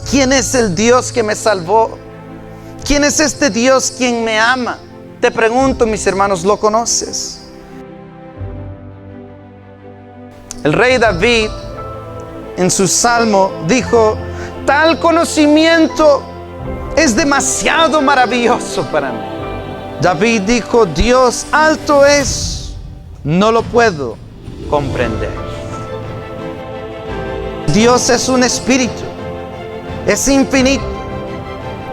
¿Quién es el Dios que me salvó? ¿Quién es este Dios quien me ama? Te pregunto, mis hermanos, ¿lo conoces? El rey David, en su salmo, dijo: tal conocimiento es demasiado maravilloso para mí. David dijo: Dios alto es, no lo puedo comprender. Dios es un espíritu, es infinito.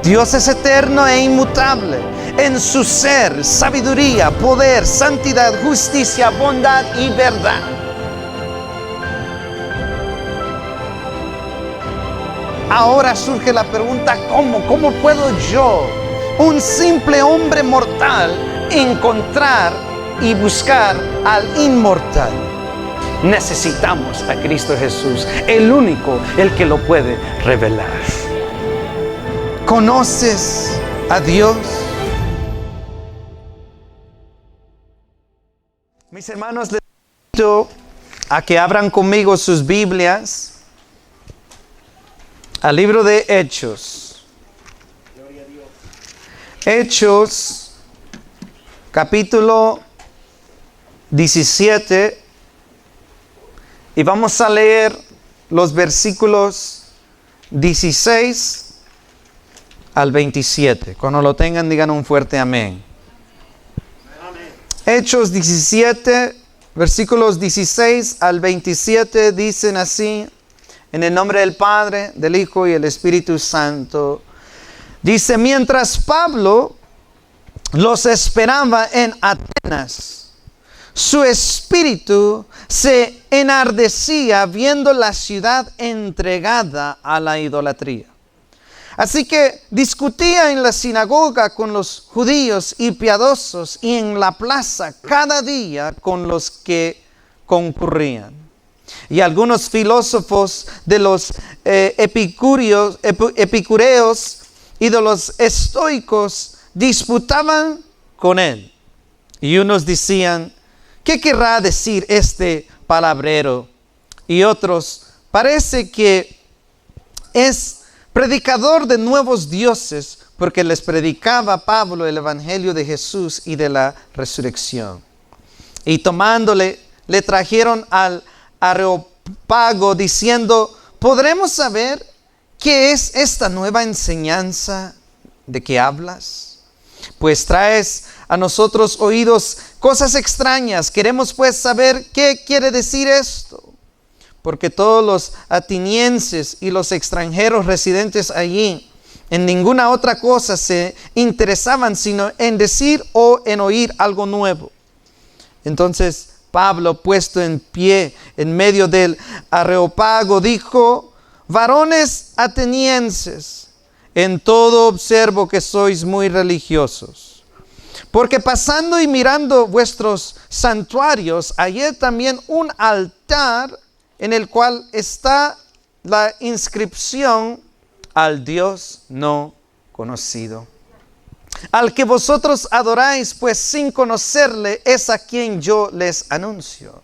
Dios es eterno e inmutable en su ser, sabiduría, poder, santidad, justicia, bondad y verdad. Ahora surge la pregunta: ¿cómo puedo yo, un simple hombre mortal, encontrar y buscar al inmortal? Necesitamos a Cristo Jesús, el único, el que lo puede revelar. ¿Conoces a Dios? Mis hermanos, les invito a que abran conmigo sus Biblias al libro de Hechos. Hechos, capítulo 17. Y vamos a leer los versículos 16 al 27. Cuando lo tengan, digan un fuerte amén. Amén. Hechos 17, versículos 16 al 27 dicen así: en el nombre del Padre, del Hijo y del Espíritu Santo. Dice: mientras Pablo los esperaba en Atenas, su espíritu se enardecía viendo la ciudad entregada a la idolatría. Así que discutía en la sinagoga con los judíos y piadosos, y en la plaza cada día con los que concurrían. Y algunos filósofos de los epicureos y de los estoicos disputaban con él. Y unos decían: ¿qué querrá decir este palabrero? Y otros: parece que es predicador de nuevos dioses, porque les predicaba Pablo el evangelio de Jesús y de la resurrección. Y tomándole, le trajeron al Areópago, diciendo: ¿podremos saber qué es esta nueva enseñanza de que hablas? Pues traes a nosotros oídos cosas extrañas. Queremos pues saber qué quiere decir esto. Porque todos los atenienses y los extranjeros residentes allí en ninguna otra cosa se interesaban sino en decir o en oír algo nuevo. Entonces Pablo, puesto en pie en medio del Areópago, dijo: varones atenienses, en todo observo que sois muy religiosos. Porque pasando y mirando vuestros santuarios, hallé también un altar en el cual está la inscripción: al Dios no conocido. Al que vosotros adoráis, pues sin conocerle, es a quien yo les anuncio.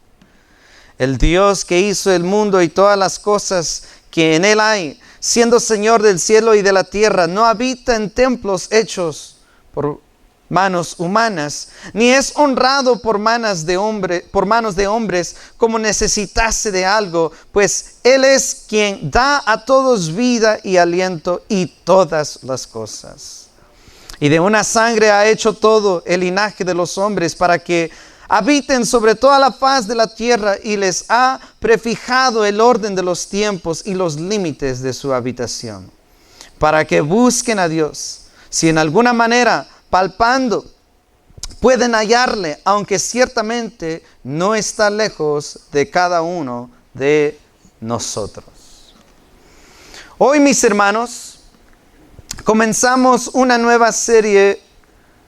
El Dios que hizo el mundo y todas las cosas que en él hay, siendo Señor del cielo y de la tierra, no habita en templos hechos por manos humanas, ni es honrado por manos de hombres como necesitase de algo, pues Él es quien da a todos vida y aliento y todas las cosas. Y de una sangre ha hecho todo el linaje de los hombres para que habiten sobre toda la faz de la tierra, y les ha prefijado el orden de los tiempos y los límites de su habitación, para que busquen a Dios, si en alguna manera palpando pueden hallarle, aunque ciertamente no está lejos de cada uno de nosotros. Hoy, mis hermanos, comenzamos una nueva serie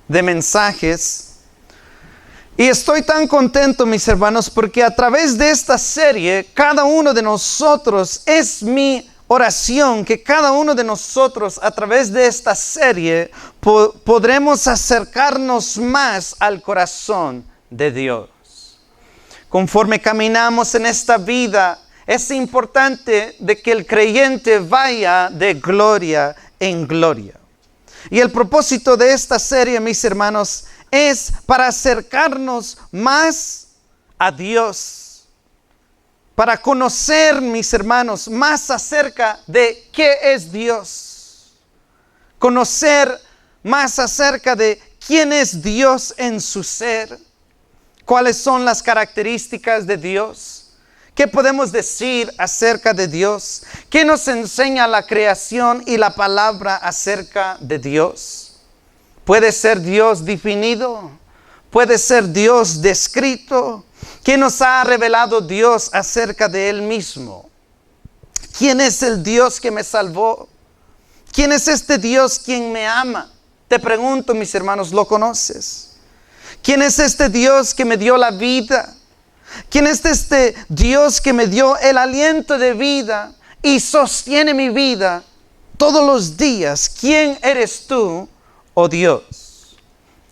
de mensajes, y estoy tan contento, mis hermanos, porque a través de esta serie, cada uno de nosotros, es mi oración que cada uno de nosotros a través de esta serie podremos acercarnos más al corazón de Dios. Conforme caminamos en esta vida, es importante de que el creyente vaya de gloria en gloria. Y el propósito de esta serie, mis hermanos, es para acercarnos más a Dios. Para conocer, mis hermanos, más acerca de qué es Dios. Conocer más acerca de quién es Dios en su ser. ¿Cuáles son las características de Dios? ¿Qué podemos decir acerca de Dios? ¿Qué nos enseña la creación y la palabra acerca de Dios? ¿Puede ser Dios definido? ¿Puede ser Dios descrito? ¿Qué nos ha revelado Dios acerca de Él mismo? ¿Quién es el Dios que me salvó? ¿Quién es este Dios quien me ama? Te pregunto, mis hermanos, ¿lo conoces? ¿Quién es este Dios que me dio la vida? ¿Quién es este Dios que me dio el aliento de vida y sostiene mi vida todos los días? ¿Quién eres tú, oh Dios?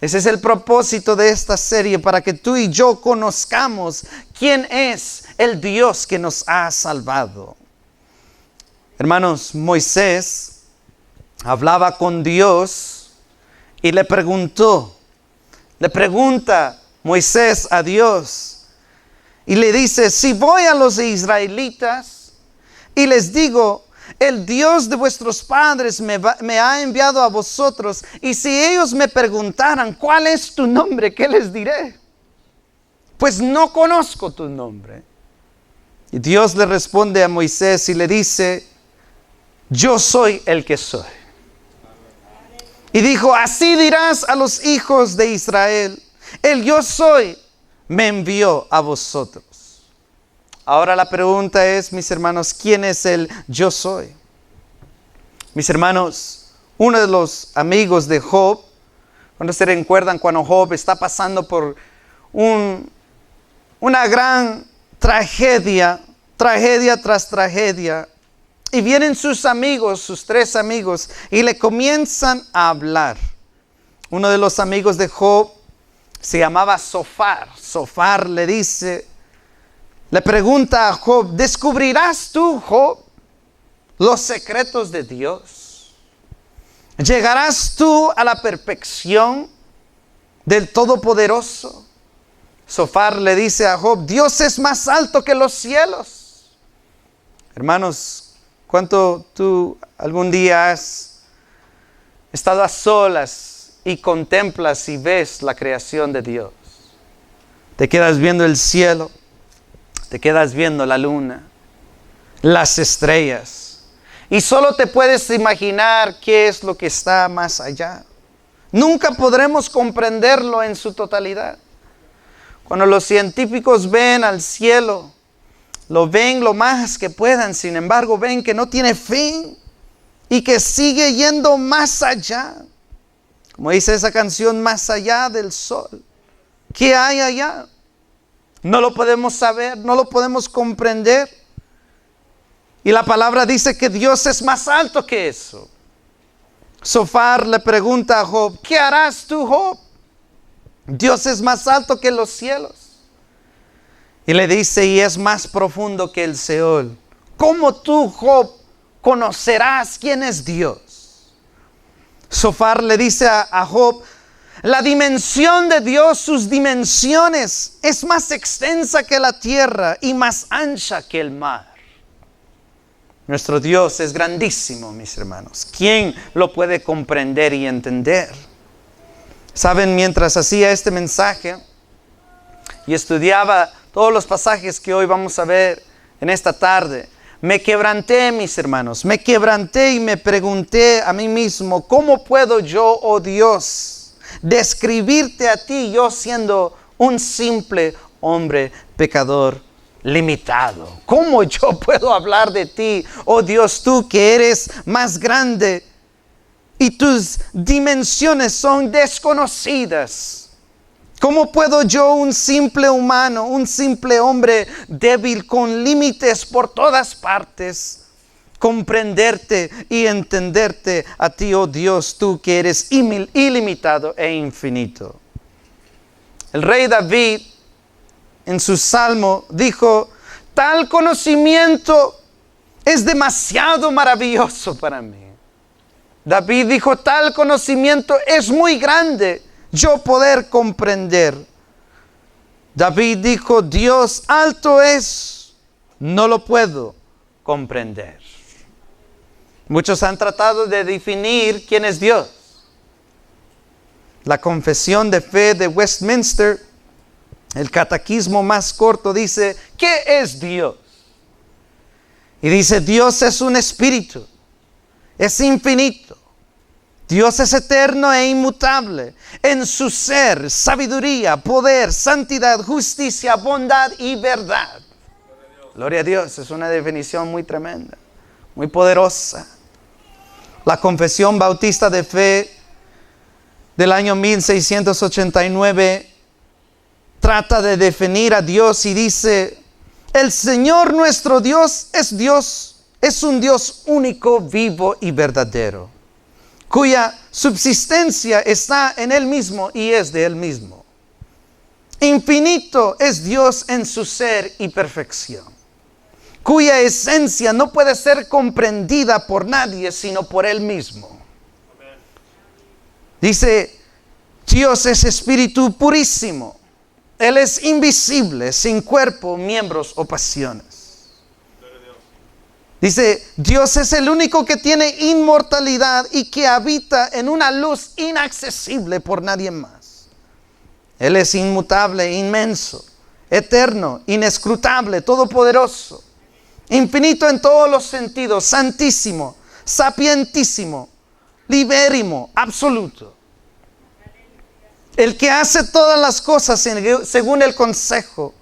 Ese es el propósito de esta serie, para que tú y yo conozcamos quién es el Dios que nos ha salvado. Hermanos, Moisés hablaba con Dios y le pregunta Moisés a Dios. Y le dice, si voy a los israelitas y les digo, el Dios de vuestros padres me ha enviado a vosotros, y si ellos me preguntaran, ¿cuál es tu nombre? ¿Qué les diré? Pues no conozco tu nombre. Y Dios le responde a Moisés y le dice, yo soy el que soy. Y dijo, así dirás a los hijos de Israel, el yo soy me envió a vosotros. Ahora la pregunta es, mis hermanos, ¿quién es el yo soy? Mis hermanos, uno de los amigos de Job, cuando se recuerdan cuando Job está pasando por una gran tragedia tras tragedia, y vienen sus amigos, sus 3 amigos, y le comienzan a hablar. Uno de los amigos de Job se llamaba Zofar. Zofar le pregunta a Job, ¿descubrirás tú, Job, los secretos de Dios? ¿Llegarás tú a la perfección del Todopoderoso? Zofar le dice a Job, Dios es más alto que los cielos. Hermanos, ¿cuánto tú algún día has estado a solas y contemplas y ves la creación de Dios? Te quedas viendo el cielo, te quedas viendo la luna, las estrellas, y solo te puedes imaginar qué es lo que está más allá. Nunca podremos comprenderlo en su totalidad. Cuando los científicos ven al cielo, lo ven lo más que puedan, sin embargo ven que no tiene fin y que sigue yendo más allá. Como dice esa canción, más allá del sol. ¿Qué hay allá? No lo podemos saber, no lo podemos comprender. Y la palabra dice que Dios es más alto que eso. Zofar le pregunta a Job, ¿qué harás tú, Job? Dios es más alto que los cielos. Y le dice, y es más profundo que el Seol. ¿Cómo tú, Job, conocerás quién es Dios? Zofar le dice a Job, la dimensión de Dios, sus dimensiones, es más extensa que la tierra y más ancha que el mar. Nuestro Dios es grandísimo, mis hermanos. ¿Quién lo puede comprender y entender? Saben, mientras hacía este mensaje y estudiaba todos los pasajes que hoy vamos a ver en esta tarde, me quebranté, mis hermanos. Me quebranté y me pregunté a mí mismo, ¿cómo puedo yo, oh Dios, describirte a ti, yo siendo un simple hombre pecador limitado? ¿Cómo yo puedo hablar de ti, oh Dios, tú que eres más grande y tus dimensiones son desconocidas? ¿Cómo puedo yo, un simple humano, un simple hombre débil con límites por todas partes, comprenderte y entenderte a ti, oh Dios, tú que eres ilimitado e infinito? El rey David en su salmo dijo, tal conocimiento es demasiado maravilloso para mí. David dijo, tal conocimiento es muy grande, yo poder comprender. David dijo, Dios alto es, no lo puedo comprender. Muchos han tratado de definir quién es Dios. La Confesión de Fe de Westminster, el catecismo más corto, dice, ¿qué es Dios? Y dice, Dios es un espíritu, es infinito. Dios es eterno e inmutable en su ser, sabiduría, poder, santidad, justicia, bondad y verdad. Gloria a Dios, es una definición muy tremenda, muy poderosa. La Confesión Bautista de Fe del año 1689 trata de definir a Dios y dice, el Señor nuestro Dios, es un Dios único, vivo y verdadero, cuya subsistencia está en Él mismo y es de Él mismo. Infinito es Dios en su ser y perfección, cuya esencia no puede ser comprendida por nadie sino por Él mismo. Dice, Dios es espíritu purísimo. Él es invisible, sin cuerpo, miembros o pasiones. Dice, Dios es el único que tiene inmortalidad y que habita en una luz inaccesible por nadie más. Él es inmutable, inmenso, eterno, inescrutable, todopoderoso, infinito en todos los sentidos, santísimo, sapientísimo, libérrimo, absoluto. El que hace todas las cosas según el consejo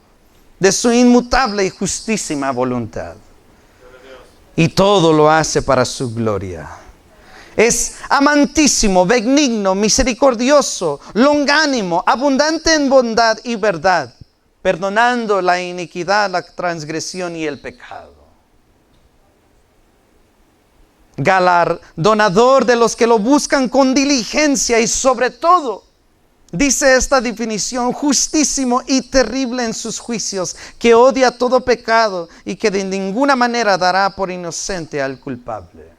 de su inmutable y justísima voluntad. Y todo lo hace para su gloria. Es amantísimo, benigno, misericordioso, longánimo, abundante en bondad y verdad, perdonando la iniquidad, la transgresión y el pecado. Galardonador de los que lo buscan con diligencia y sobre todo, dice esta definición, justísimo y terrible en sus juicios, que odia todo pecado y que de ninguna manera dará por inocente al culpable.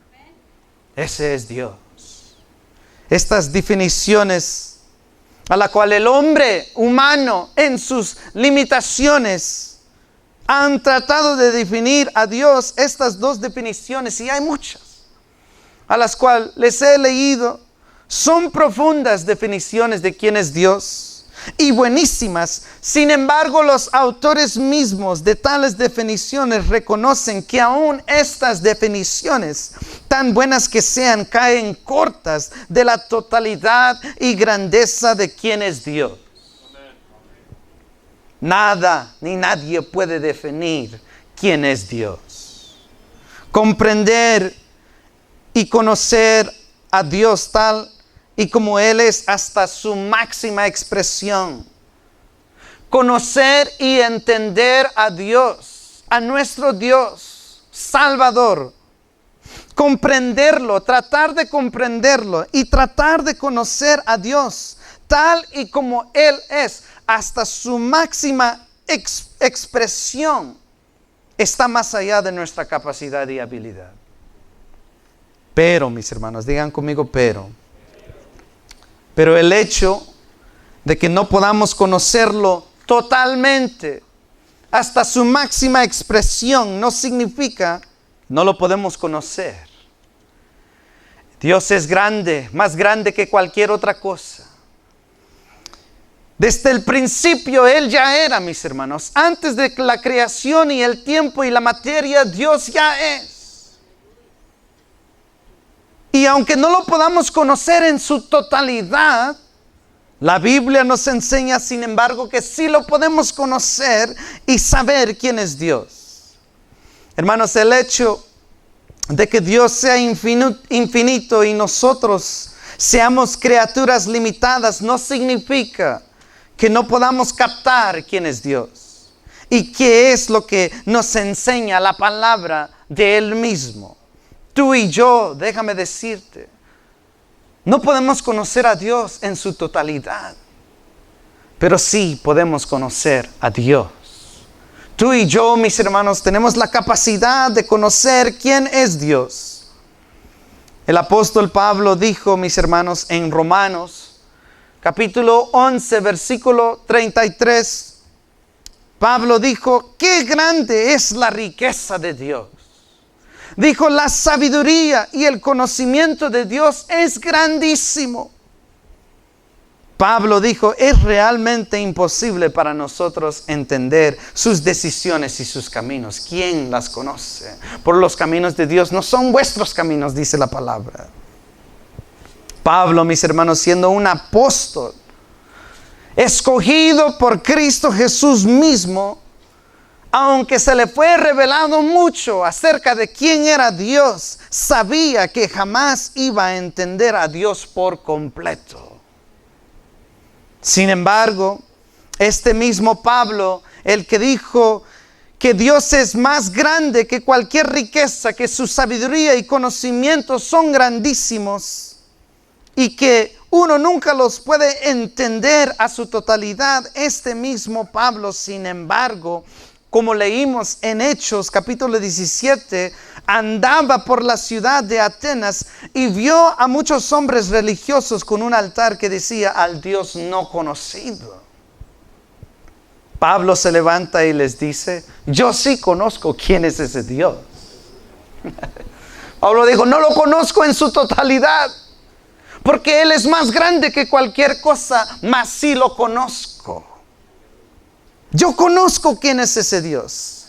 Ese es Dios. Estas definiciones a la cual el hombre humano en sus limitaciones han tratado de definir a Dios, estas dos definiciones, y hay muchas, a las cuales les he leído, son profundas definiciones de quién es Dios y buenísimas. Sin embargo, los autores mismos de tales definiciones reconocen que aún estas definiciones, tan buenas que sean, caen cortas de la totalidad y grandeza de quién es Dios. Nada ni nadie puede definir quién es Dios. Comprender y conocer a Dios tal y como Él es hasta su máxima expresión. Conocer y entender a Dios, a nuestro Dios, Salvador. Comprenderlo, tratar de comprenderlo y tratar de conocer a Dios tal y como Él es hasta su máxima expresión está más allá de nuestra capacidad y habilidad. Pero, mis hermanos, digan conmigo, pero el hecho de que no podamos conocerlo totalmente hasta su máxima expresión no significa que no lo podemos conocer. Dios es grande, más grande que cualquier otra cosa. Desde el principio Él ya era, mis hermanos. Antes de la creación y el tiempo y la materia, Dios ya es. Y aunque no lo podamos conocer en su totalidad, la Biblia nos enseña, sin embargo, que sí lo podemos conocer y saber quién es Dios. Hermanos, el hecho de que Dios sea infinito y nosotros seamos criaturas limitadas no significa que no podamos captar quién es Dios y qué es lo que nos enseña la palabra de Él mismo. Tú y yo, déjame decirte, no podemos conocer a Dios en su totalidad, pero sí podemos conocer a Dios. Tú y yo, mis hermanos, tenemos la capacidad de conocer quién es Dios. El apóstol Pablo dijo, mis hermanos, en Romanos, capítulo 11, versículo 33, Pablo dijo, qué grande es la riqueza de Dios. Dijo, la sabiduría y el conocimiento de Dios es grandísimo. Pablo dijo, es realmente imposible para nosotros entender sus decisiones y sus caminos. ¿Quién las conoce? Por los caminos de Dios no son vuestros caminos, dice la palabra. Pablo, mis hermanos, siendo un apóstol, escogido por Cristo Jesús mismo, aunque se le fue revelado mucho acerca de quién era Dios, sabía que jamás iba a entender a Dios por completo. Sin embargo, este mismo Pablo, el que dijo que Dios es más grande que cualquier riqueza, que su sabiduría y conocimiento son grandísimos y que uno nunca los puede entender a su totalidad, este mismo Pablo, sin embargo, como leímos en Hechos capítulo 17, andaba por la ciudad de Atenas y vio a muchos hombres religiosos con un altar que decía al Dios no conocido. Pablo se levanta y les dice, yo sí conozco quién es ese Dios. Pablo dijo, no lo conozco en su totalidad, porque Él es más grande que cualquier cosa, mas sí lo conozco. Yo conozco quién es ese Dios.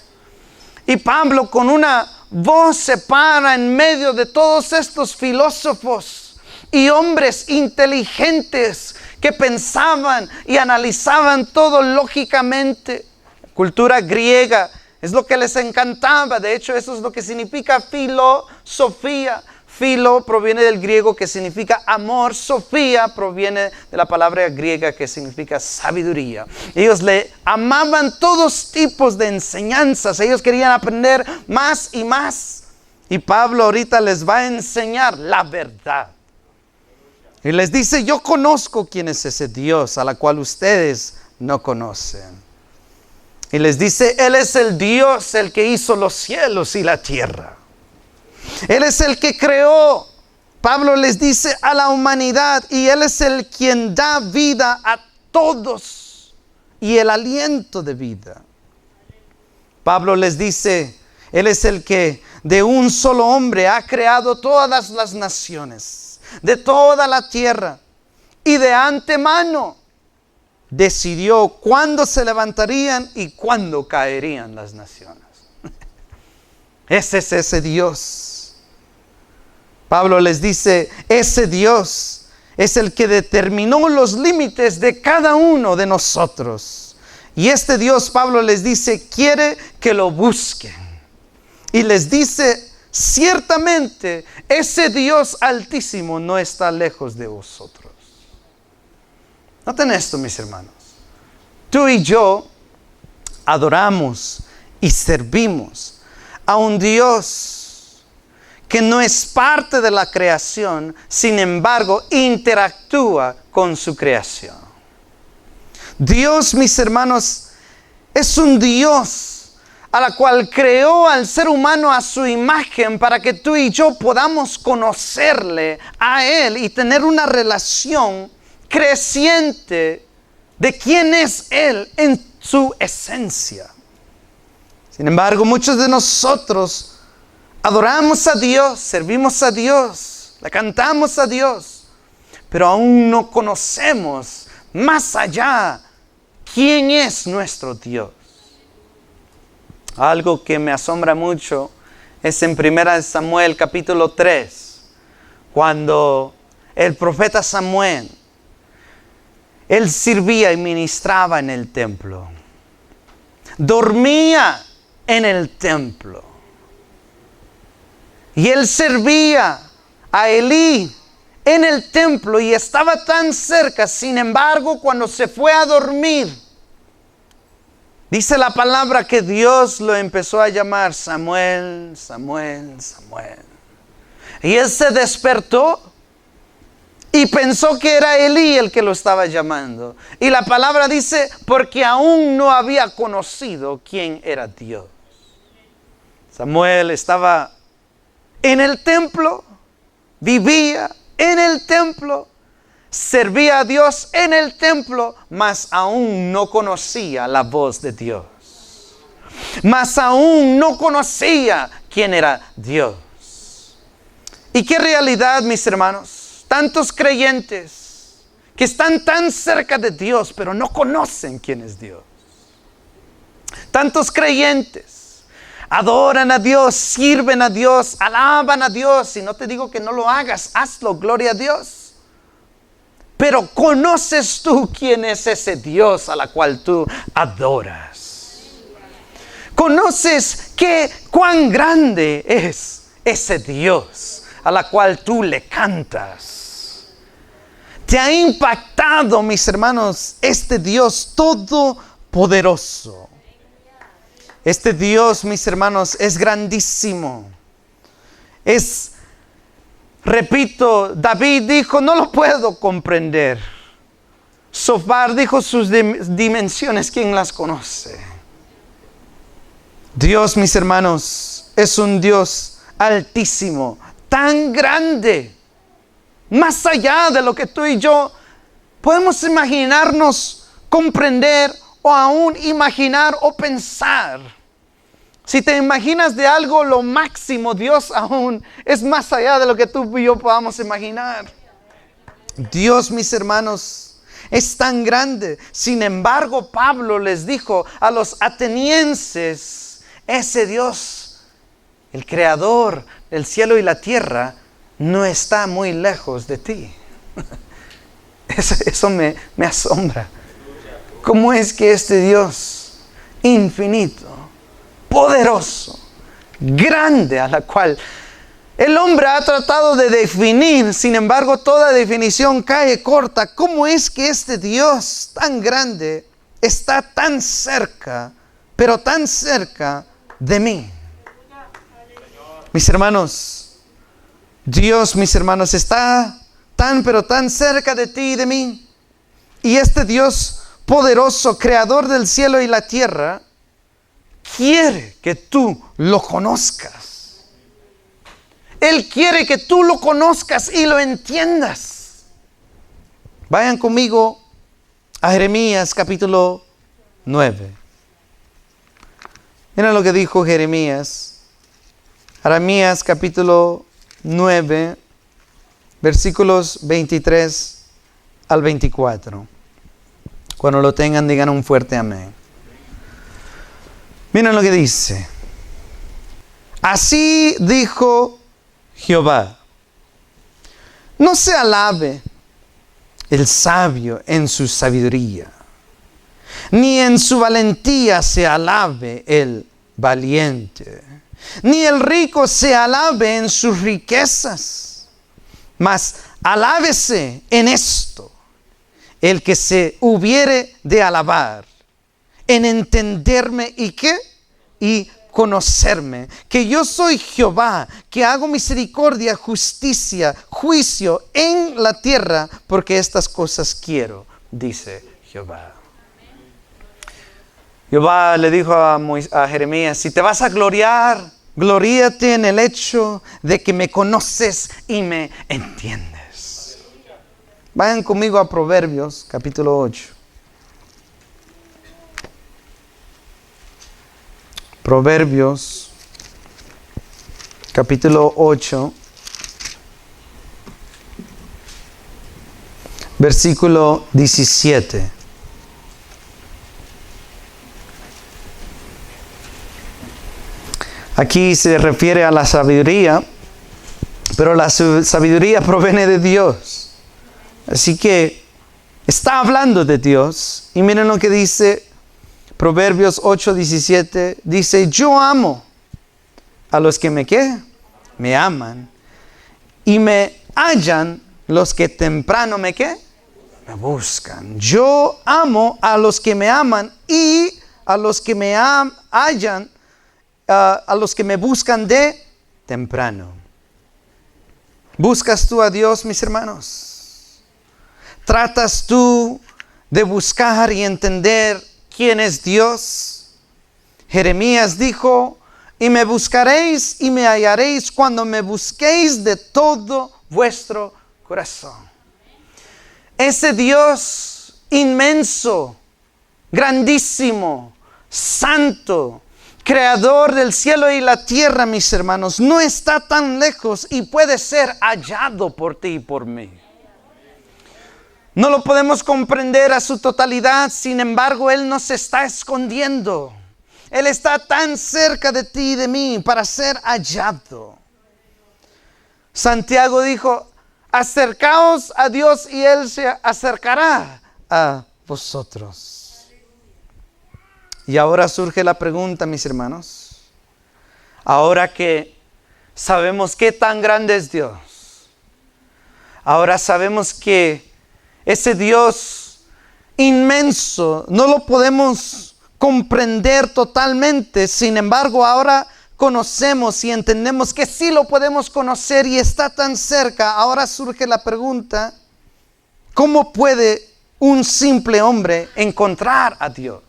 Y Pablo con una voz se para en medio de todos estos filósofos y hombres inteligentes que pensaban y analizaban todo lógicamente. Cultura griega es lo que les encantaba. De hecho, eso es lo que significa filosofía. Filo proviene del griego que significa amor. Sofía proviene de la palabra griega que significa sabiduría. Ellos le amaban todos tipos de enseñanzas. Ellos querían aprender más y más. Y Pablo ahorita les va a enseñar la verdad. Y les dice, yo conozco quién es ese Dios a la cual ustedes no conocen. Y les dice, Él es el Dios, el que hizo los cielos y la tierra. Él es el que creó, Pablo les dice, a la humanidad, y Él es el quien da vida a todos y el aliento de vida. Pablo les dice, Él es el que de un solo hombre ha creado todas las naciones, de toda la tierra, y de antemano decidió cuándo se levantarían y cuándo caerían las naciones. Ese es ese Dios. Pablo les dice, ese Dios es el que determinó los límites de cada uno de nosotros. Y este Dios, Pablo les dice, quiere que lo busquen. Y les dice, ciertamente, ese Dios altísimo no está lejos de vosotros. Noten esto, mis hermanos. Tú y yo adoramos y servimos a un Dios que no es parte de la creación, sin embargo, interactúa con su creación. Dios, mis hermanos, es un Dios a la cual creó al ser humano a su imagen para que tú y yo podamos conocerle a Él y tener una relación creciente de quién es Él en su esencia. Sin embargo, muchos de nosotros adoramos a Dios, servimos a Dios, le cantamos a Dios, pero aún no conocemos más allá quién es nuestro Dios. Algo que me asombra mucho es en 1 Samuel capítulo 3, cuando el profeta Samuel, él servía y ministraba en el templo, dormía en el templo. Y él servía a Elí en el templo y estaba tan cerca. Sin embargo, cuando se fue a dormir, dice la palabra que Dios lo empezó a llamar Samuel, Samuel, Samuel. Y él se despertó Y pensó que era Elí el que lo estaba llamando. Y la palabra dice, porque aún no había conocido quién era Dios. Samuel estaba en el templo, vivía en el templo, servía a Dios en el templo, mas aún no conocía la voz de Dios. Mas aún no conocía quién era Dios. ¿Y qué realidad, mis hermanos? Tantos creyentes que están tan cerca de Dios, pero no conocen quién es Dios. Tantos creyentes adoran a Dios, sirven a Dios, alaban a Dios. Y no te digo que no lo hagas, hazlo, gloria a Dios. Pero ¿conoces tú quién es ese Dios a la cual tú adoras? ¿Conoces cuán grande es ese Dios a la cual tú le cantas? ¿Te ha impactado, mis hermanos, este Dios todopoderoso? Este Dios, mis hermanos, es grandísimo. Repito, David dijo, no lo puedo comprender. Sofar dijo sus dimensiones, ¿quién las conoce? Dios, mis hermanos, es un Dios altísimo, tan grande, más allá de lo que tú y yo podemos imaginarnos, comprender o aún imaginar o pensar. Si te imaginas de algo lo máximo, Dios aún es más allá de lo que tú y yo podamos imaginar. Dios, mis hermanos, es tan grande. Sin embargo, Pablo les dijo a los atenienses, ese Dios, el creador del cielo y la tierra, no está muy lejos de ti. Eso me asombra. ¿Cómo es que este Dios infinito, poderoso, grande, a la cual el hombre ha tratado de definir, sin embargo toda definición cae corta, cómo es que este Dios tan grande está tan cerca, pero tan cerca de mí? Mis hermanos, Dios, mis hermanos, está tan pero tan cerca de ti y de mí. Y este Dios poderoso, creador del cielo y la tierra, quiere que tú lo conozcas. Él quiere que tú lo conozcas y lo entiendas. Vayan conmigo a Jeremías capítulo 9. Mira lo que dijo Jeremías. Jeremías capítulo 9, versículos 23 al 24. Cuando lo tengan, digan un fuerte amén. Miren lo que dice. Así dijo Jehová: no se alabe el sabio en su sabiduría, ni en su valentía se alabe el valiente, ni el rico se alabe en sus riquezas, mas alábese en esto el que se hubiere de alabar, en entenderme y ¿qué? Y conocerme, que yo soy Jehová, que hago misericordia, justicia, juicio en la tierra, porque estas cosas quiero, dice Jehová. Jehová le dijo a Jeremías: si te vas a gloriar, gloríate en el hecho de que me conoces y me entiendes. Vayan conmigo a Proverbios capítulo 8. Proverbios capítulo 8, versículo 17. Aquí se refiere a la sabiduría, pero la sabiduría proviene de Dios. Así que está hablando de Dios. Y miren lo que dice Proverbios 8:17. Dice: yo amo a los que me aman, y me hallan los que temprano me buscan. Yo amo a los que me aman, y a los que me hallan, a los que me buscan de temprano. ¿Buscas tú a Dios, mis hermanos? ¿Tratas tú de buscar y entender quién es Dios? Jeremías dijo, y me buscaréis y me hallaréis cuando me busquéis de todo vuestro corazón. Ese Dios inmenso, grandísimo, santo, creador del cielo y la tierra, mis hermanos, no está tan lejos y puede ser hallado por ti y por mí. No lo podemos comprender a su totalidad, sin embargo, Él nos está escondiendo. Él está tan cerca de ti y de mí para ser hallado. Santiago dijo, acercaos a Dios y Él se acercará a vosotros. Y ahora surge la pregunta, mis hermanos. Ahora que sabemos qué tan grande es Dios. Ahora sabemos que ese Dios inmenso no lo podemos comprender totalmente. Sin embargo, ahora conocemos y entendemos que sí lo podemos conocer y está tan cerca. Ahora surge la pregunta, ¿cómo puede un simple hombre encontrar a Dios?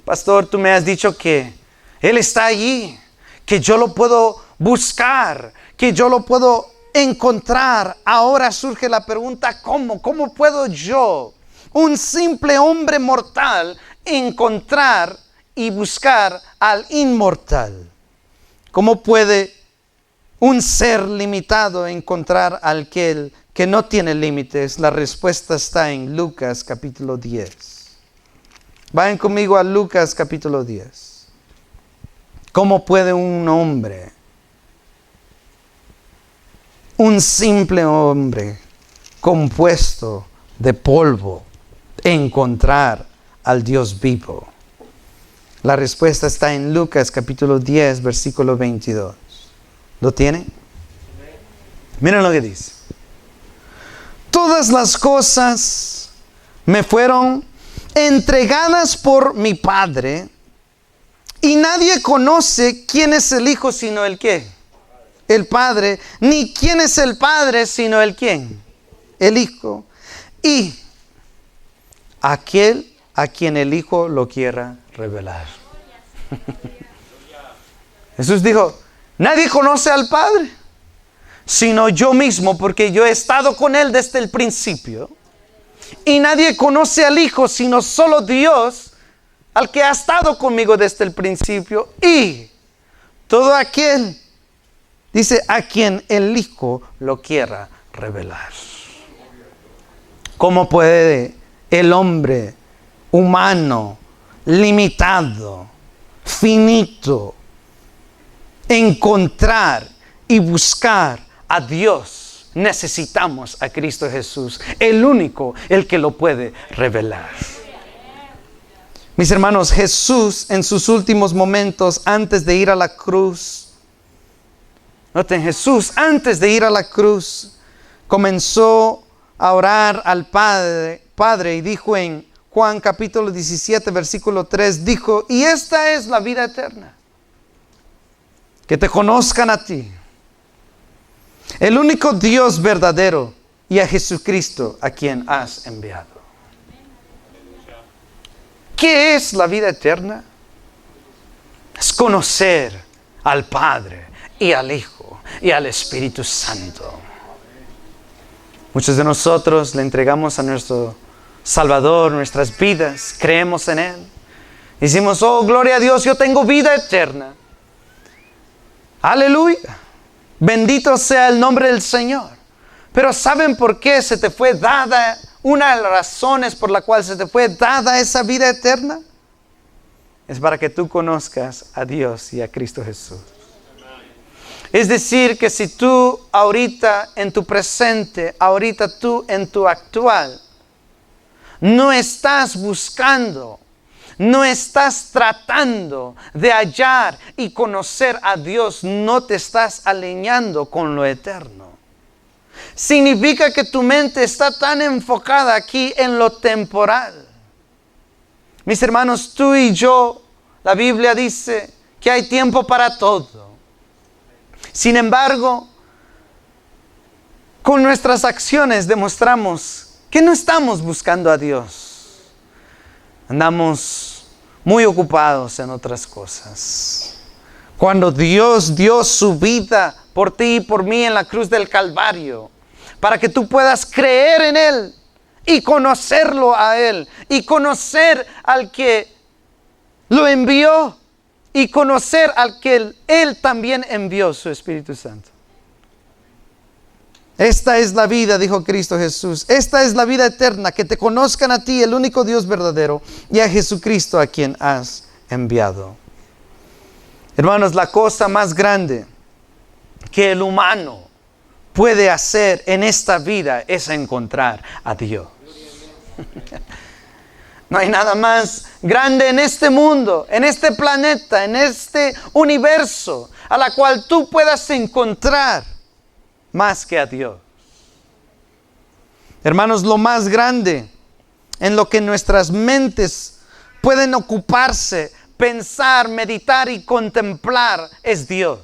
Pastor, tú me has dicho que Él está allí, que yo lo puedo buscar, que yo lo puedo encontrar. Ahora surge la pregunta, ¿cómo? ¿Cómo puedo yo, un simple hombre mortal, encontrar y buscar al inmortal? ¿Cómo puede un ser limitado encontrar al aquel que no tiene límites? La respuesta está en Lucas capítulo 10. Vayan conmigo a Lucas capítulo 10. ¿Cómo puede un hombre, un simple hombre compuesto de polvo, encontrar al Dios vivo? La respuesta está en Lucas capítulo 10, versículo 22. ¿Lo tienen? Miren lo que dice. Todas las cosas me fueron entregadas por mi Padre, y nadie conoce quién es el Hijo sino el ¿qué? El Padre, ni quién es el Padre sino el ¿quién? El Hijo, y aquel a quien el Hijo lo quiera revelar. Jesús dijo, nadie conoce al Padre sino yo mismo, porque yo he estado con Él desde el principio. Y nadie conoce al Hijo sino solo Dios, al que ha estado conmigo desde el principio. Y todo aquel, dice, a quien el Hijo lo quiera revelar. ¿Cómo puede el hombre humano, limitado, finito, encontrar y buscar a Dios? Necesitamos a Cristo Jesús, el único, el que lo puede revelar. Mis hermanos, Jesús en sus últimos momentos antes de ir a la cruz, noten, Jesús antes de ir a la cruz comenzó a orar al Padre y dijo en Juan capítulo 17 versículo 3, dijo, y esta es la vida eterna, que te conozcan a ti, el único Dios verdadero, y a Jesucristo a quien has enviado. ¿Qué es la vida eterna? Es conocer al Padre y al Hijo y al Espíritu Santo. Muchos de nosotros le entregamos a nuestro Salvador nuestras vidas, creemos en Él. Decimos, oh, gloria a Dios, yo tengo vida eterna. Aleluya. Bendito sea el nombre del Señor. Pero ¿saben por qué se te fue dada? Una de las razones por la cual se te fue dada esa vida eterna es para que tú conozcas a Dios y a Cristo Jesús. Es decir, que si tú ahorita en tu presente, ahorita tú en tu actual, no estás buscando, no estás tratando de hallar y conocer a Dios, no te estás alineando con lo eterno. Significa que tu mente está tan enfocada aquí en lo temporal. Mis hermanos, tú y yo, la Biblia dice que hay tiempo para todo. Sin embargo, con nuestras acciones demostramos que no estamos buscando a Dios. Andamos muy ocupados en otras cosas. Cuando Dios dio su vida por ti y por mí en la cruz del Calvario, para que tú puedas creer en Él y conocerlo a Él, y conocer al que lo envió, y conocer al que Él también envió su Espíritu Santo. Esta es la vida, dijo Cristo Jesús. Esta es la vida eterna, que te conozcan a ti, el único Dios verdadero, y a Jesucristo a quien has enviado. Hermanos, la cosa más grande que el humano puede hacer en esta vida es encontrar a Dios. No hay nada más grande en este mundo, en este planeta, en este universo, a la cual tú puedas encontrar más que a Dios. Hermanos, lo más grande en lo que nuestras mentes pueden ocuparse, pensar, meditar y contemplar es Dios.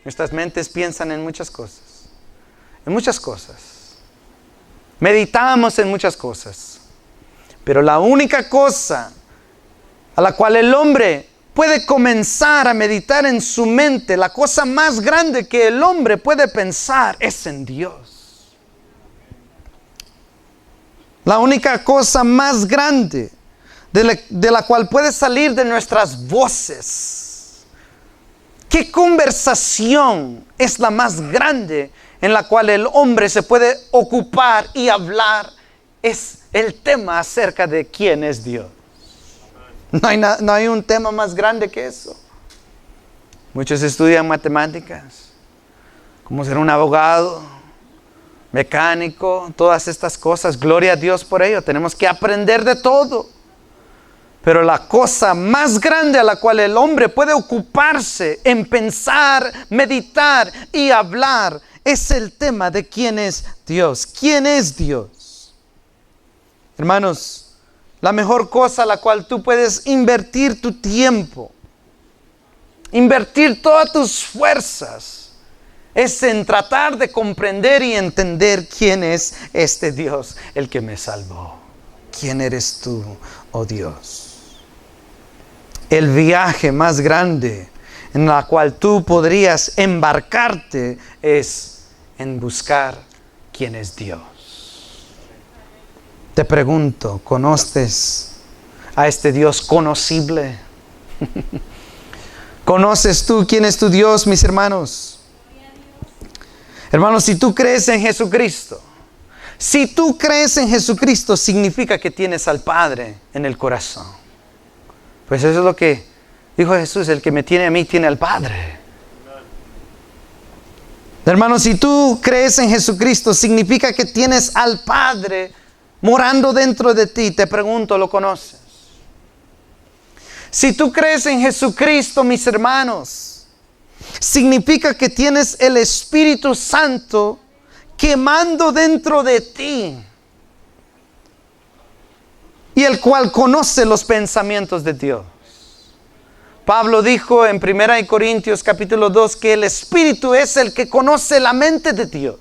Nuestras mentes piensan en muchas cosas. En muchas cosas. Meditamos en muchas cosas. Pero la única cosa a la cual el hombre puede comenzar a meditar en su mente, la cosa más grande que el hombre puede pensar es en Dios. La única cosa más grande de la cual puede salir de nuestras voces. ¿Qué conversación es la más grande en la cual el hombre se puede ocupar y hablar? Es el tema acerca de quién es Dios. No hay un tema más grande que eso. Muchos estudian matemáticas, cómo ser un abogado, mecánico, todas estas cosas. Gloria a Dios por ello. Tenemos que aprender de todo. Pero la cosa más grande a la cual el hombre puede ocuparse en pensar, meditar y hablar es el tema de quién es Dios. ¿Quién es Dios? Hermanos, la mejor cosa a la cual tú puedes invertir tu tiempo, invertir todas tus fuerzas, es en tratar de comprender y entender quién es este Dios, el que me salvó. ¿Quién eres tú, oh Dios? El viaje más grande en la cual tú podrías embarcarte es en buscar quién es Dios. Te pregunto, ¿conoces a este Dios conocible? ¿Conoces tú quién es tu Dios, mis hermanos? Hermanos, si tú crees en Jesucristo, significa que tienes al Padre en el corazón. Pues eso es lo que dijo Jesús: el que me tiene a mí tiene al Padre. Hermanos, si tú crees en Jesucristo, significa que tienes al Padre morando dentro de ti. Te pregunto, ¿lo conoces? Si tú crees en Jesucristo, mis hermanos, significa que tienes el Espíritu Santo quemando dentro de ti, y el cual conoce los pensamientos de Dios. Pablo dijo en 1 Corintios capítulo 2 que el Espíritu es el que conoce la mente de Dios.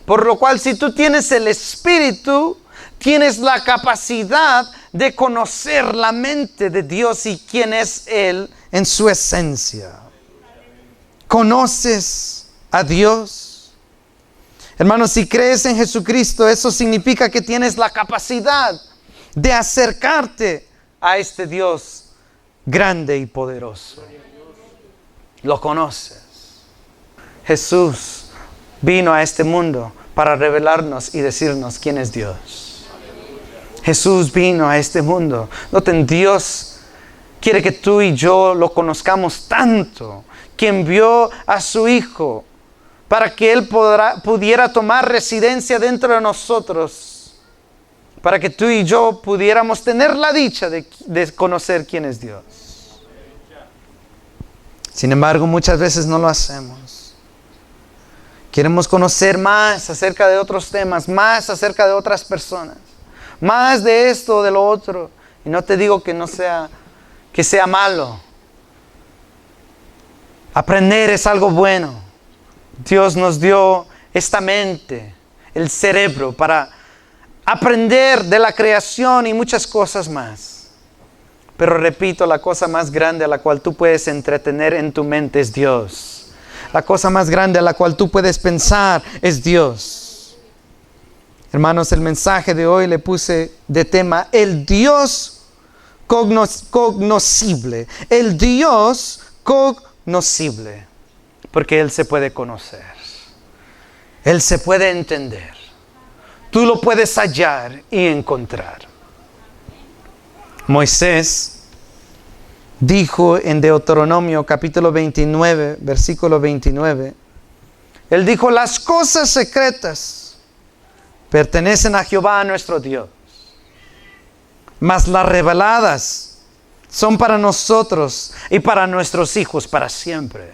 Por lo cual, si tú tienes el Espíritu, tienes la capacidad de conocer la mente de Dios y quién es Él en su esencia. ¿Conoces a Dios? Hermanos, si crees en Jesucristo, eso significa que tienes la capacidad de acercarte a este Dios grande y poderoso. ¿Lo conoces? Jesús vino a este mundo para revelarnos y decirnos quién es Dios. Jesús vino a este mundo. Noten, Dios quiere que tú y yo lo conozcamos tanto, que envió a su Hijo para que Él pudiera tomar residencia dentro de nosotros, para que tú y yo pudiéramos tener la dicha de conocer quién es Dios. Sin embargo, muchas veces no lo hacemos. Queremos conocer más acerca de otros temas, más acerca de otras personas, más de esto o de lo otro. Y no te digo que sea malo. Aprender es algo bueno. Dios nos dio esta mente, el cerebro para aprender de la creación y muchas cosas más. Pero repito, la cosa más grande a la cual tú puedes entretener en tu mente es Dios. La cosa más grande a la cual tú puedes pensar es Dios. Hermanos, el mensaje de hoy le puse de tema el Dios cognoscible. El Dios cognoscible. Porque Él se puede conocer. Él se puede entender. Tú lo puedes hallar y encontrar. Moisés dijo en Deuteronomio capítulo 29, versículo 29. Él dijo, las cosas secretas pertenecen a Jehová nuestro Dios. Mas las reveladas son para nosotros y para nuestros hijos para siempre.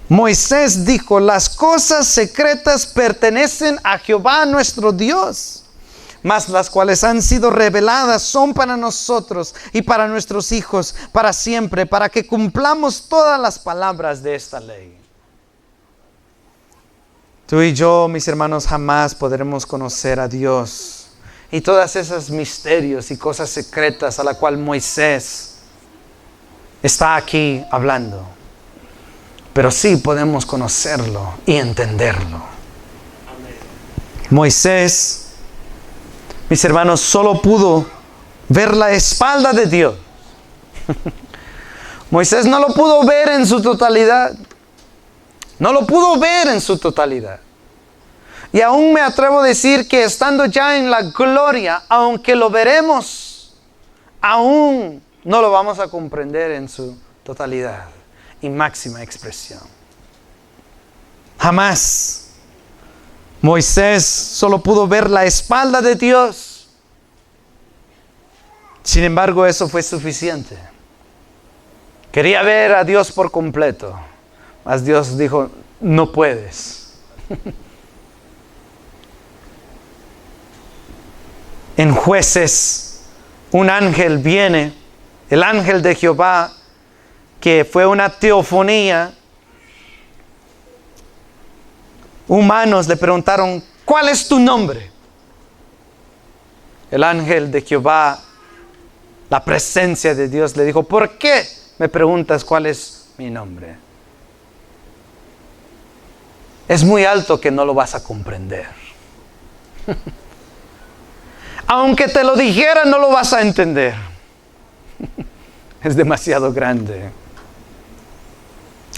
Moisés dijo, las cosas secretas pertenecen a Jehová nuestro Dios, mas las cuales han sido reveladas son para nosotros y para nuestros hijos para siempre, para que cumplamos todas las palabras de esta ley. Tú y yo, mis hermanos, jamás podremos conocer a Dios y todas esos misterios y cosas secretas a la cual Moisés está aquí hablando. Pero sí podemos conocerlo y entenderlo. Moisés, mis hermanos, solo pudo ver la espalda de Dios. Moisés no lo pudo ver en su totalidad. No lo pudo ver en su totalidad. Y aún me atrevo a decir que estando ya en la gloria, aunque lo veremos, aún no lo vamos a comprender en su totalidad y máxima expresión. Jamás. Moisés solo pudo ver la espalda de Dios. Sin embargo, eso fue suficiente. Quería ver a Dios por completo, mas Dios dijo, no puedes. En Jueces, un ángel viene, el ángel de Jehová, que fue una teofonía. Humanos le preguntaron, ¿cuál es tu nombre? El ángel de Jehová, la presencia de Dios, le dijo, ¿por qué me preguntas cuál es mi nombre? Es muy alto que no lo vas a comprender. Aunque te lo dijera, no lo vas a entender. Es demasiado grande.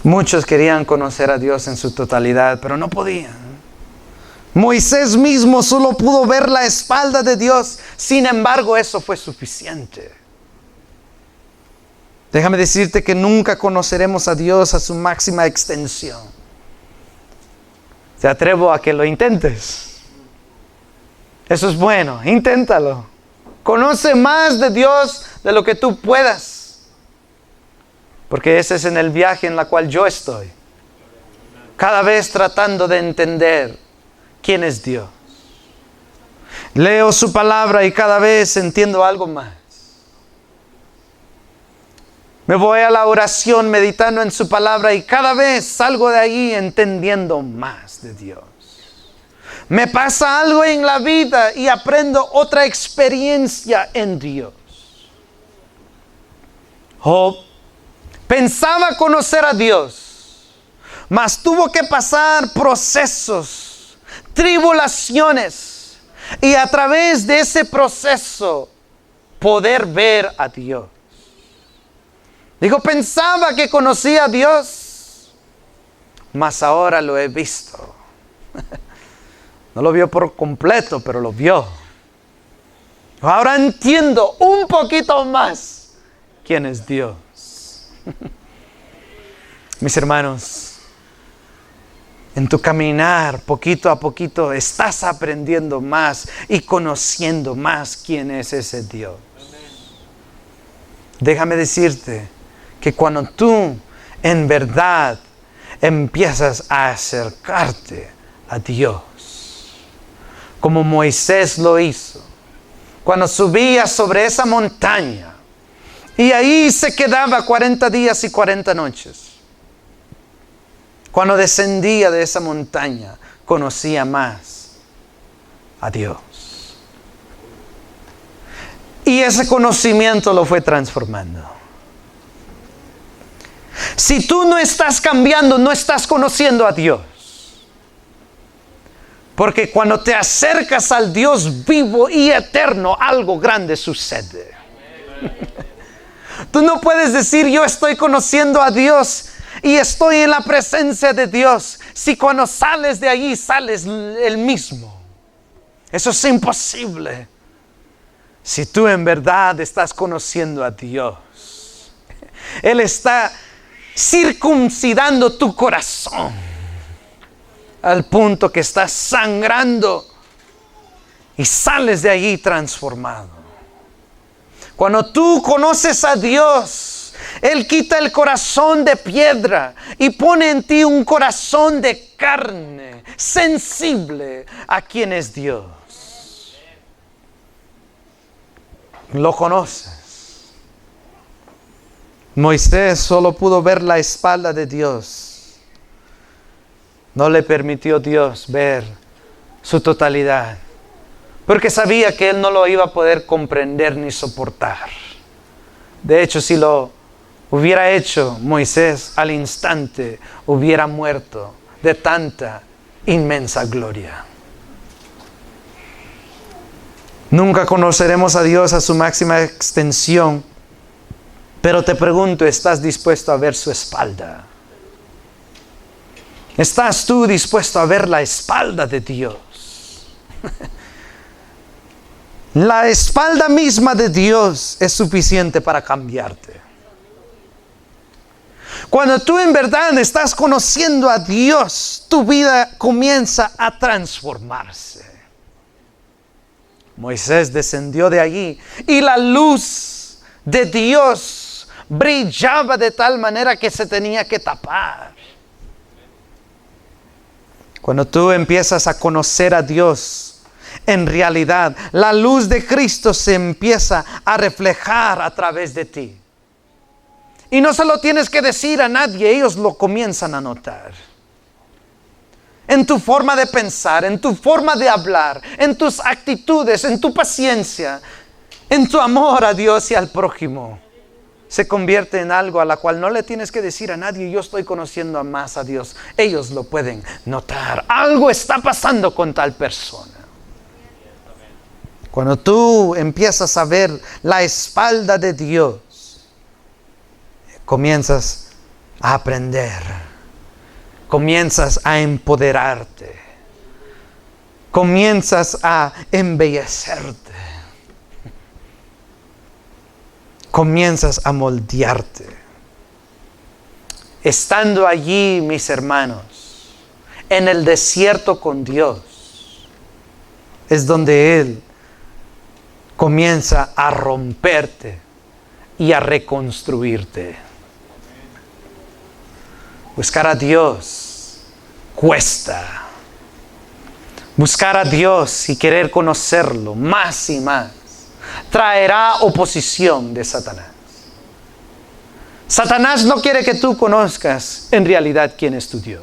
Muchos querían conocer a Dios en su totalidad, pero no podían. Moisés mismo solo pudo ver la espalda de Dios. Sin embargo, eso fue suficiente. Déjame decirte que nunca conoceremos a Dios a su máxima extensión. Te atrevo a que lo intentes. Eso es bueno, inténtalo. Conoce más de Dios de lo que tú puedas. Porque ese es en el viaje en la cual yo estoy. Cada vez tratando de entender quién es Dios. Leo su palabra y cada vez entiendo algo más. Me voy a la oración meditando en su palabra y cada vez salgo de ahí entendiendo más de Dios. Me pasa algo en la vida y aprendo otra experiencia en Dios. Job pensaba conocer a Dios, mas tuvo que pasar procesos, tribulaciones, y a través de ese proceso poder ver a Dios. Dijo, pensaba que conocía a Dios, mas ahora lo he visto. No lo vio por completo, pero lo vio. Ahora entiendo un poquito más quién es Dios. Mis hermanos, en tu caminar poquito a poquito estás aprendiendo más y conociendo más quién es ese Dios. Déjame decirte que cuando tú en verdad empiezas a acercarte a Dios, como Moisés lo hizo, cuando subía sobre esa montaña, y ahí se quedaba 40 días y 40 noches. Cuando descendía de esa montaña, conocía más a Dios. Y ese conocimiento lo fue transformando. Si tú no estás cambiando, no estás conociendo a Dios. Porque cuando te acercas al Dios vivo y eterno, algo grande sucede. Tú no puedes decir, yo estoy conociendo a Dios y estoy en la presencia de Dios, si cuando sales de allí sales el mismo. Eso es imposible. Si tú en verdad estás conociendo a Dios, Él está circuncidando tu corazón al punto que estás sangrando y sales de allí transformado. Cuando tú conoces a Dios, Él quita el corazón de piedra y pone en ti un corazón de carne, sensible a quien es Dios. Lo conoces. Moisés solo pudo ver la espalda de Dios. No le permitió Dios ver su totalidad, porque sabía que él no lo iba a poder comprender ni soportar. De hecho, si lo hubiera hecho, Moisés al instante hubiera muerto de tanta inmensa gloria. Nunca conoceremos a Dios a su máxima extensión, pero te pregunto, ¿estás dispuesto a ver su espalda? ¿Estás tú dispuesto a ver la espalda de Dios? La espalda misma de Dios es suficiente para cambiarte. Cuando tú en verdad estás conociendo a Dios, tu vida comienza a transformarse. Moisés descendió de allí y la luz de Dios brillaba de tal manera que se tenía que tapar. Cuando tú empiezas a conocer a Dios, en realidad la luz de Cristo se empieza a reflejar a través de ti. Y no se lo tienes que decir a nadie, ellos lo comienzan a notar. En tu forma de pensar, en tu forma de hablar, en tus actitudes, en tu paciencia, en tu amor a Dios y al prójimo. Se convierte en algo a la cual no le tienes que decir a nadie, yo estoy conociendo más a Dios. Ellos lo pueden notar. Algo está pasando con tal persona. Cuando tú empiezas a ver la espalda de Dios, comienzas a aprender, comienzas a empoderarte, comienzas a embellecerte, comienzas a moldearte. Estando allí, mis hermanos, en el desierto con Dios, es donde Él comienza a romperte y a reconstruirte. Buscar a Dios cuesta. Buscar a Dios y querer conocerlo más y más traerá oposición de Satanás. Satanás no quiere que tú conozcas en realidad quién es tu Dios.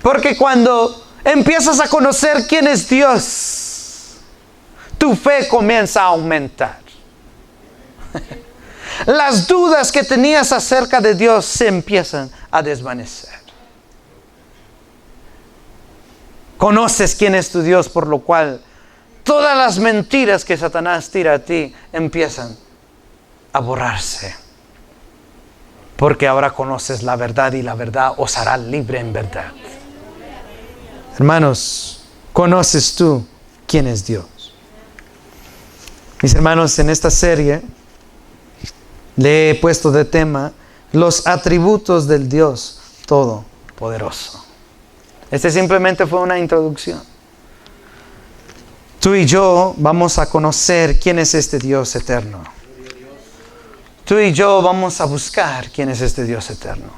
Porque cuando empiezas a conocer quién es Dios, tu fe comienza a aumentar. Las dudas que tenías acerca de Dios se empiezan a desvanecer. Conoces quién es tu Dios, por lo cual todas las mentiras que Satanás tira a ti empiezan a borrarse. Porque ahora conoces la verdad y la verdad os hará libre en verdad. Hermanos, ¿conoces tú quién es Dios? Mis hermanos, en esta serie le he puesto de tema los atributos del Dios Todopoderoso. Este simplemente fue una introducción. Tú y yo vamos a conocer quién es este Dios eterno. Tú y yo vamos a buscar quién es este Dios eterno.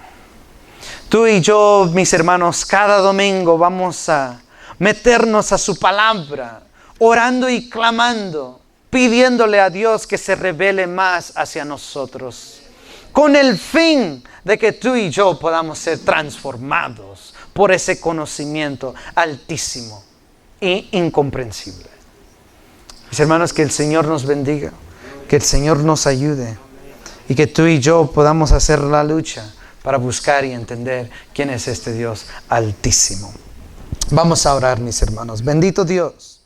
Tú y yo, mis hermanos, cada domingo vamos a meternos a su palabra, orando y clamando, pidiéndole a Dios que se revele más hacia nosotros, con el fin de que tú y yo podamos ser transformados por ese conocimiento altísimo e incomprensible. Mis hermanos, que el Señor nos bendiga, que el Señor nos ayude y que tú y yo podamos hacer la lucha para buscar y entender quién es este Dios altísimo. Vamos a orar, mis hermanos. Bendito Dios.